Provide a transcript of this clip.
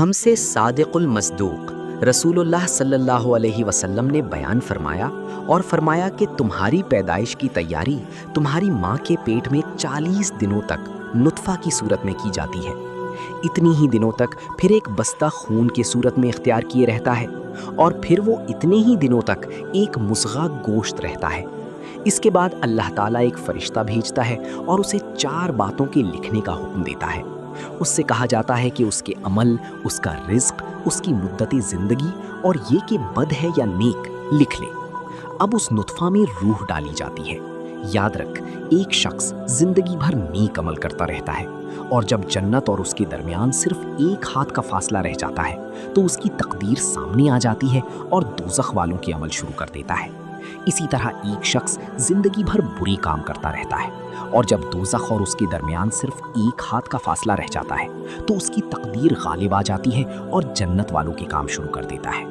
ہم سے صادق المصدوق رسول اللہ صلی اللہ علیہ وسلم نے بیان فرمایا اور فرمایا کہ تمہاری پیدائش کی تیاری تمہاری ماں کے پیٹ میں 40 دنوں تک نطفہ کی صورت میں کی جاتی ہے۔ اتنی ہی دنوں تک پھر ایک بستہ خون کی صورت میں اختیار کیے رہتا ہے اور پھر وہ اتنے ہی دنوں تک ایک مصغہ گوشت رہتا ہے۔ اس کے بعد اللہ تعالیٰ ایک فرشتہ بھیجتا ہے اور اسے 4 باتوں کے لکھنے کا حکم دیتا ہے۔ اس سے کہا جاتا ہے کہ اس کے عمل، اس کا رزق، اس کی مدت زندگی اور یہ کہ بد ہے یا نیک لکھ لے۔ اب اس نطفہ میں روح ڈالی جاتی ہے۔ یاد رکھ، ایک شخص زندگی بھر نیک عمل کرتا رہتا ہے اور جب جنت اور اس کے درمیان صرف 1 ہاتھ کا فاصلہ رہ جاتا ہے تو اس کی تقدیر سامنے آ جاتی ہے اور دوزخ والوں کے عمل شروع کر دیتا ہے۔ اسی طرح ایک شخص زندگی بھر بری کام کرتا رہتا ہے اور جب دوزخ اور اس کے درمیان صرف 1 ہاتھ کا فاصلہ رہ جاتا ہے تو اس کی تقدیر غالب آ جاتی ہے اور جنت والوں کے کام شروع کر دیتا ہے۔